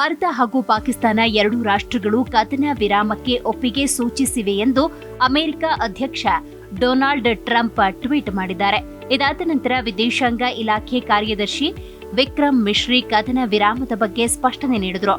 ಭಾರತ ಹಾಗೂ ಪಾಕಿಸ್ತಾನ ಎರಡೂ ರಾಷ್ಟ್ರಗಳು ಕದನ ವಿರಾಮಕ್ಕೆ ಒಪ್ಪಿಗೆ ಸೂಚಿಸಿವೆ ಎಂದು ಅಮೆರಿಕ ಅಧ್ಯಕ್ಷ ಡೊನಾಲ್ಡ್ ಟ್ರಂಪ್ ಟ್ವೀಟ್ ಮಾಡಿದ್ದಾರೆ. ಇದಾದ ನಂತರ ವಿದೇಶಾಂಗ ಇಲಾಖೆ ಕಾರ್ಯದರ್ಶಿ ವಿಕ್ರಮ್ ಮಿಶ್ರಿ ಕದನ ವಿರಾಮದ ಬಗ್ಗೆ ಸ್ಪಷ್ಟನೆ ನೀಡಿದ್ರು.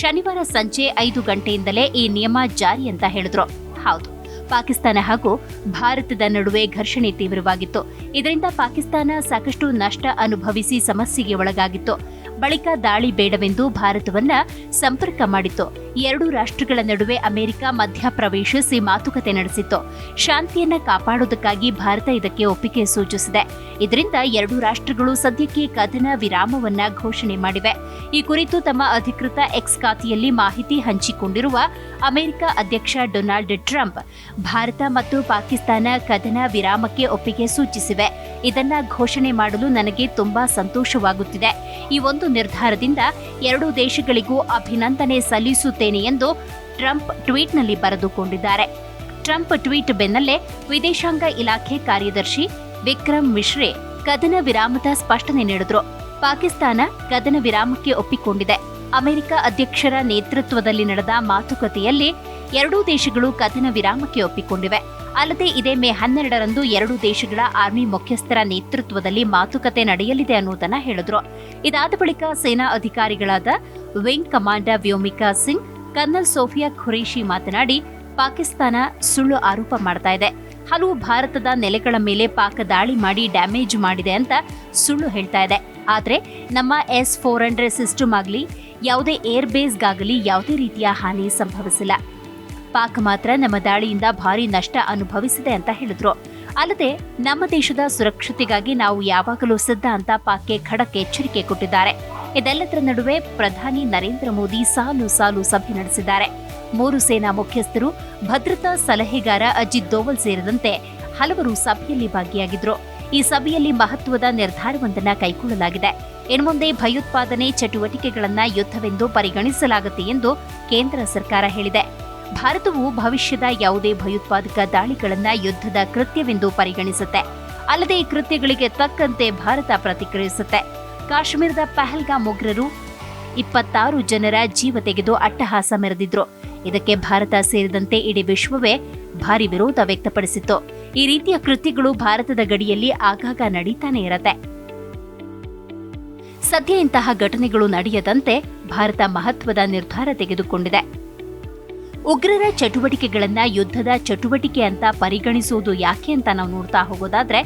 ಶನಿವಾರ ಸಂಜೆ 5 ಗಂಟೆಯಿಂದಲೇ ಈ ನಿಯಮ ಜಾರಿ ಅಂತ ಹೇಳಿದ್ರು. ಹೌದು, ಪಾಕಿಸ್ತಾನ ಹಾಗೂ ಭಾರತದ ನಡುವೆ ಘರ್ಷಣೆ ತೀವ್ರವಾಗಿತ್ತು. ಇದರಿಂದ ಪಾಕಿಸ್ತಾನ ಸಾಕಷ್ಟು ನಷ್ಟ ಅನುಭವಿಸಿ ಸಮಸ್ಯೆಗೆ ಒಳಗಾಗಿತ್ತು. ಬಳಿಕ ದಾಳಿ ಬೇಡವೆಂದು ಭಾರತವನ್ನ ಸಂಪರ್ಕ ಮಾಡಿತ್ತು. ಎರಡೂ ರಾಷ್ಟ್ರಗಳ ನಡುವೆ ಅಮೆರಿಕ ಮಧ್ಯಪ್ರವೇಶಿಸಿ ಮಾತುಕತೆ ನಡೆಸಿತ್ತು. ಶಾಂತಿಯನ್ನ ಕಾಪಾಡುವುದಕ್ಕಾಗಿ ಭಾರತ ಇದಕ್ಕೆ ಒಪ್ಪಿಗೆ ಸೂಚಿಸಿದೆ. ಇದರಿಂದ ಎರಡೂ ರಾಷ್ಟ್ರಗಳು ಸದ್ಯಕ್ಕೆ ಕದನ ವಿರಾಮವನ್ನ ಘೋಷಣೆ ಮಾಡಿವೆ. ಈ ಕುರಿತು ತಮ್ಮ ಅಧಿಕೃತ ಎಕ್ಸ್ ಖಾತೆಯಲ್ಲಿ ಮಾಹಿತಿ ಹಂಚಿಕೊಂಡಿರುವ ಅಮೆರಿಕ ಅಧ್ಯಕ್ಷ ಡೊನಾಲ್ಡ್ ಟ್ರಂಪ್, ಭಾರತ ಮತ್ತು ಪಾಕಿಸ್ತಾನ ಕದನ ವಿರಾಮಕ್ಕೆ ಒಪ್ಪಿಗೆ ಸೂಚಿಸಿವೆ. ಇದನ್ನ ಘೋಷಣೆ ಮಾಡಲು ನನಗೆ ತುಂಬಾ ಸಂತೋಷವಾಗುತ್ತಿದೆ. ಈ ಒಂದು ನಿರ್ಧಾರದಿಂದ ಎರಡೂ ದೇಶಗಳಿಗೂ ಅಭಿನಂದನೆ ಸಲ್ಲಿಸುತ್ತೇನೆ ಎಂದು ಟ್ರಂಪ್ ಟ್ವೀಟ್ನಲ್ಲಿ ಬರೆದುಕೊಂಡಿದ್ದಾರೆ. ಟ್ರಂಪ್ ಟ್ವೀಟ್ ಬೆನ್ನಲ್ಲೇ ವಿದೇಶಾಂಗ ಇಲಾಖೆ ಕಾರ್ಯದರ್ಶಿ ವಿಕ್ರಮ್ ಮಿಶ್ರಿ ಕದನ ವಿರಾಮದ ಸ್ಪಷ್ಟನೆ ನೀಡಿದ್ರು. ಪಾಕಿಸ್ತಾನ ಕದನ ವಿರಾಮಕ್ಕೆ ಒಪ್ಪಿಕೊಂಡಿದೆ. ಅಮೆರಿಕ ಅಧ್ಯಕ್ಷರ ನೇತೃತ್ವದಲ್ಲಿ ನಡೆದ ಮಾತುಕತೆಯಲ್ಲಿ ಎರಡೂ ದೇಶಗಳು ಕದನ ವಿರಾಮಕ್ಕೆ ಒಪ್ಪಿಕೊಂಡಿವೆ. ಅಲ್ಲದೆ ಇದೇ ಮೇ 12ರಂದು ಎರಡೂ ದೇಶಗಳ ಆರ್ಮಿ ಮುಖ್ಯಸ್ಥರ ನೇತೃತ್ವದಲ್ಲಿ ಮಾತುಕತೆ ನಡೆಯಲಿದೆ ಅನ್ನೋದನ್ನ ಹೇಳಿದ್ರು. ಇದಾದ ಬಳಿಕ ಸೇನಾ ಅಧಿಕಾರಿಗಳಾದ wing commander Vyomika Singh, colonel Sofiya Qureshi ಮಾತನಾಡಿ, ಪಾಕಿಸ್ತಾನ ಸುಳ್ಳು ಆರೋಪ ಮಾಡ್ತಾ ಇದೆ. ಹಲವು ಭಾರತದ ನೆಲೆಗಳ ಮೇಲೆ ಪಾಕ್ ದಾಳಿ ಮಾಡಿ ಡ್ಯಾಮೇಜ್ ಮಾಡಿದೆ ಅಂತ ಸುಳ್ಳು ಹೇಳ್ತಾ ಇದೆ. ಆದ್ರೆ ನಮ್ಮ S-400 ಸಿಸ್ಟಮ್ ಆಗಲಿ ಯಾವುದೇ ಏರ್ ಬೇಸ್ಗಾಗಲಿ ಯಾವುದೇ ರೀತಿಯ ಹಾನಿ ಸಂಭವಿಸಿಲ್ಲ. ಪಾಕ್ ಮಾತ್ರ ನಮ್ಮ ದಾಳಿಯಿಂದ ಭಾರಿ ನಷ್ಟ ಅನುಭವಿಸಿದೆ ಅಂತ ಹೇಳಿದ್ರು. ಅಲ್ಲದೆ ನಮ್ಮ ದೇಶದ ಸುರಕ್ಷತೆಗಾಗಿ ನಾವು ಯಾವಾಗಲೂ ಸಿದ್ಧ ಅಂತ ಪಾಕ್ಗೆ ಖಡಕ್ ಎಚ್ಚರಿಕೆ ಕೊಟ್ಟಿದ್ದಾರೆ. ಇದೆಲ್ಲದರ ನಡುವೆ ಪ್ರಧಾನಿ ನರೇಂದ್ರ ಮೋದಿ ಸಾಲು ಸಾಲು ಸಭೆ ನಡೆಸಿದ್ದಾರೆ. 3 ಸೇನಾ ಮುಖ್ಯಸ್ಥರು, ಭದ್ರತಾ ಸಲಹೆಗಾರ ಅಜಿತ್ ದೋವಲ್ ಸೇರಿದಂತೆ ಹಲವರು ಸಭೆಯಲ್ಲಿ ಭಾಗಿಯಾಗಿದ್ರು. ಈ ಸಭೆಯಲ್ಲಿ ಮಹತ್ವದ ನಿರ್ಧಾರವೊಂದನ್ನ ಕೈಗೊಳ್ಳಲಾಗಿದೆ. ಇನ್ನು ಮುಂದೆ ಭಯೋತ್ಪಾದನೆ ಚಟುವಟಿಕೆಗಳನ್ನ ಯುದ್ಧವೆಂದು ಪರಿಗಣಿಸಲಾಗುತ್ತೆ ಎಂದು ಕೇಂದ್ರ ಸರ್ಕಾರ ಹೇಳಿದೆ. ಭಾರತವು ಭವಿಷ್ಯದ ಯಾವುದೇ ಭಯೋತ್ಪಾದಕ ದಾಳಿಗಳನ್ನ ಯುದ್ಧದ ಕೃತ್ಯವೆಂದು ಪರಿಗಣಿಸುತ್ತೆ. ಅಲ್ಲದೆ ಈ ಕೃತ್ಯಗಳಿಗೆ ತಕ್ಕಂತೆ ಭಾರತ ಪ್ರತಿಕ್ರಿಯಿಸುತ್ತೆ. ಕಾಶ್ಮೀರದ ಪಹಲ್ಗಾಮ್ ಉಗ್ರರು 26 ಜನರ ಜೀವ ತೆಗೆದು ಅಟ್ಟಹಾಸ ಮೆರೆದಿದ್ರು. ಇದಕ್ಕೆ ಭಾರತ ಸೇರಿದಂತೆ ಇಡೀ ವಿಶ್ವವೇ ಭಾರಿ ವಿರೋಧ ವ್ಯಕ್ತಪಡಿಸಿತ್ತು. ಈ ರೀತಿಯ ಕೃತ್ಯಗಳು ಭಾರತದ ಗಡಿಯಲ್ಲಿ ಆಗಾಗ ನಡೀತಾನೆ ಇರತ್ತೆ. ಸದ್ಯ ಇಂತಹ ಘಟನೆಗಳು ನಡೆಯದಂತೆ ಭಾರತ ಮಹತ್ವದ ನಿರ್ಧಾರ ತೆಗೆದುಕೊಂಡಿದೆ. ಉಗ್ರರ ಚಟುವಟಿಕೆಗಳನ್ನ ಯುದ್ಧದ ಚಟುವಟಿಕೆ ಅಂತ ಪರಿಗಣಿಸುವುದು ಯಾಕೆ ಅಂತ ನಾವು ನೋಡ್ತಾ ಹೋಗೋದಾದ್ರೆ,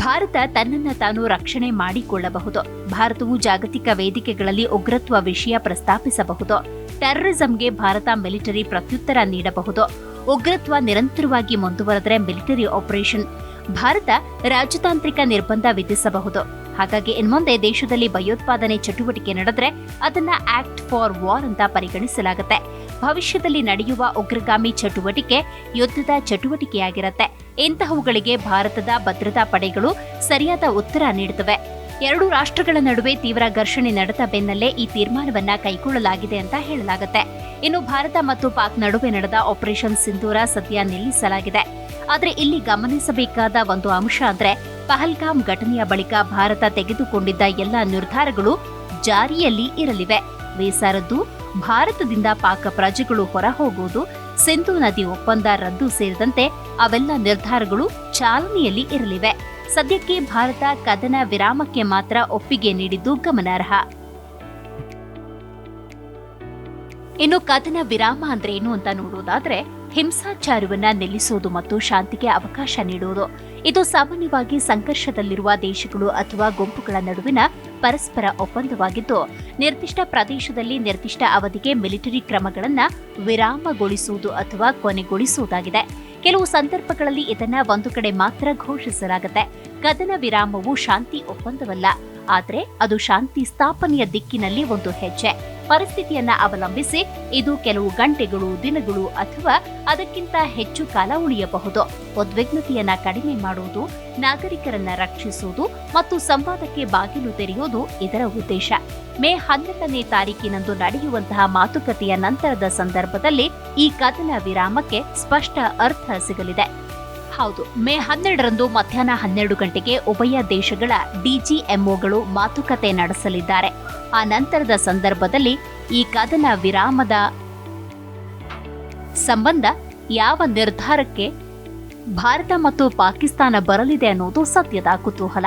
ಭಾರತ ತನ್ನನ್ನ ತಾನು ರಕ್ಷಣೆ ಮಾಡಿಕೊಳ್ಳಬಹುದು. ಭಾರತವು ಜಾಗತಿಕ ವೇದಿಕೆಗಳಲ್ಲಿ ಉಗ್ರತ್ವ ವಿಷಯ ಪ್ರಸ್ತಾಪಿಸಬಹುದು. ಟೆರರಿಸಂಗೆ ಭಾರತ ಮಿಲಿಟರಿ ಪ್ರತ್ಯುತ್ತರ ನೀಡಬಹುದು. ಉಗ್ರತ್ವ ನಿರಂತರವಾಗಿ ಮುಂದುವರೆದರೆ ಮಿಲಿಟರಿ ಆಪರೇಷನ್ ಭಾರತ ರಾಜತಾಂತ್ರಿಕ ನಿರ್ಬಂಧ ವಿಧಿಸಬಹುದು. ಹಾಗಾಗಿ ಇನ್ಮುಂದೆ ದೇಶದಲ್ಲಿ ಭಯೋತ್ಪಾದನೆ ಚಟುವಟಿಕೆ ನಡೆದ್ರೆ ಅದನ್ನ ಆಕ್ಟ್ ಫಾರ್ ವಾರ್ ಅಂತ ಪರಿಗಣಿಸಲಾಗುತ್ತೆ. ಭವಿಷ್ಯದಲ್ಲಿ ನಡೆಯುವ ಉಗ್ರಗಾಮಿ ಚಟುವಟಿಕೆ ಯುದ್ಧದ ಚಟುವಟಿಕೆಯಾಗಿರುತ್ತೆ. ಇಂತಹವುಗಳಿಗೆ ಭಾರತದ ಭದ್ರತಾ ಪಡೆಗಳು ಸರಿಯಾದ ಉತ್ತರ ನೀಡುತ್ತವೆ. ಎರಡೂ ರಾಷ್ಟ್ರಗಳ ನಡುವೆ ತೀವ್ರ ಘರ್ಷಣೆ ನಡೆದ ಬೆನ್ನಲ್ಲೇ ಈ ತೀರ್ಮಾನವನ್ನ ಕೈಗೊಳ್ಳಲಾಗಿದೆ ಅಂತ ಹೇಳಲಾಗುತ್ತೆ. ಇನ್ನು ಭಾರತ ಮತ್ತು ಪಾಕ್ ನಡುವೆ ನಡೆದ ಆಪರೇಷನ್ ಸಿಂಧೂರ ಸದ್ಯ ನಿಲ್ಲಿಸಲಾಗಿದೆ. ಆದರೆ ಇಲ್ಲಿ ಗಮನಿಸಬೇಕಾದ ಒಂದು ಅಂಶ ಅಂದ್ರೆ, ಪಹಲ್ಗಾಮ್ ಘಟನೆಯ ಬಳಿಕ ಭಾರತ ತೆಗೆದುಕೊಂಡಿದ್ದ ಎಲ್ಲ ನಿರ್ಧಾರಗಳು ಜಾರಿಯಲ್ಲಿ ಇರಲಿವೆ. ವೀಸಾ ರದ್ದು, ಭಾರತದಿಂದ ಪಾಕ್ ಪ್ರಜೆಗಳು ಹೊರಹೋಗುವುದು, ಸಿಂಧೂ ನದಿ ಒಪ್ಪಂದ ರದ್ದು ಸೇರಿದಂತೆ ಅವೆಲ್ಲ ನಿರ್ಧಾರಗಳು ಚಾಲನೆಯಲ್ಲಿ ಇರಲಿವೆ. ಸದ್ಯಕ್ಕೆ ಭಾರತ ಕದನ ವಿರಾಮಕ್ಕೆ ಮಾತ್ರ ಒಪ್ಪಿಗೆ ನೀಡಿದ್ದು ಗಮನಾರ್ಹ. ಇನ್ನು ಕದನ ವಿರಾಮ ಅಂದ್ರೆ ಏನು ಅಂತ ನೋಡೋದಾದ್ರೆ, ಹಿಂಸಾಚಾರವನ್ನ ನಿಲ್ಲಿಸುವುದು ಮತ್ತು ಶಾಂತಿಗೆ ಅವಕಾಶ ನೀಡುವುದು. ಇದು ಸಾಮಾನ್ಯವಾಗಿ ಸಂಘರ್ಷದಲ್ಲಿರುವ ದೇಶಗಳು ಅಥವಾ ಗುಂಪುಗಳ ನಡುವಿನ ಪರಸ್ಪರ ಒಪ್ಪಂದವಾಗಿದ್ದು, ನಿರ್ದಿಷ್ಟ ಪ್ರದೇಶದಲ್ಲಿ ನಿರ್ದಿಷ್ಟ ಅವಧಿಗೆ ಮಿಲಿಟರಿ ಕ್ರಮಗಳನ್ನು ವಿರಾಮಗೊಳಿಸುವುದು ಅಥವಾ ಕೊನೆಗೊಳಿಸುವುದಾಗಿದೆ. ಕೆಲವು ಸಂದರ್ಭಗಳಲ್ಲಿ ಇದನ್ನ ಒಂದು ಕಡೆ ಮಾತ್ರ ಘೋಷಿಸಲಾಗುತ್ತೆ. ಕದನ ವಿರಾಮವು ಶಾಂತಿ ಒಪ್ಪಂದವಲ್ಲ, ಆದರೆ ಅದು ಶಾಂತಿ ಸ್ಥಾಪನೆಯ ದಿಕ್ಕಿನಲ್ಲಿ ಒಂದು ಹೆಜ್ಜೆ. ಪರಿಸ್ಥಿತಿಯನ್ನ ಅವಲಂಬಿಸಿ ಇದು ಕೆಲವು ಗಂಟೆಗಳು, ದಿನಗಳು ಅಥವಾ ಅದಕ್ಕಿಂತ ಹೆಚ್ಚು ಕಾಲ ಉಳಿಯಬಹುದು. ಉದ್ವಿಗ್ನತೆಯನ್ನ ಕಡಿಮೆ ಮಾಡುವುದು, ನಾಗರಿಕರನ್ನ ರಕ್ಷಿಸುವುದು ಮತ್ತು ಸಂವಾದಕ್ಕೆ ಬಾಗಿಲು ತೆರೆಯುವುದು ಇದರ ಉದ್ದೇಶ. ಮೇ 12ನೇ ತಾರೀಕಿನಂದು ನಡೆಯುವಂತಹ ಮಾತುಕತೆಯ ನಂತರದ ಸಂದರ್ಭದಲ್ಲಿ ಈ ಕದನ ವಿರಾಮಕ್ಕೆ ಸ್ಪಷ್ಟ ಅರ್ಥ ಸಿಗಲಿದೆ. ಹೌದು, ಮೇ 12ರಂದು ಮಧ್ಯಾಹ್ನ 12 ಗಂಟೆಗೆ ಉಭಯ ದೇಶಗಳ ಡಿಜಿಎಂಒಗಳು ಮಾತುಕತೆ ನಡೆಸಲಿದ್ದಾರೆ. ಆ ನಂತರದ ಸಂದರ್ಭದಲ್ಲಿ ಈ ಕದನ ವಿರಾಮದ ಸಂಬಂಧ ಯಾವ ನಿರ್ಧಾರಕ್ಕೆ ಭಾರತ ಮತ್ತು ಪಾಕಿಸ್ತಾನ ಬರಲಿದೆ ಅನ್ನೋದು ಸದ್ಯದ ಕುತೂಹಲ.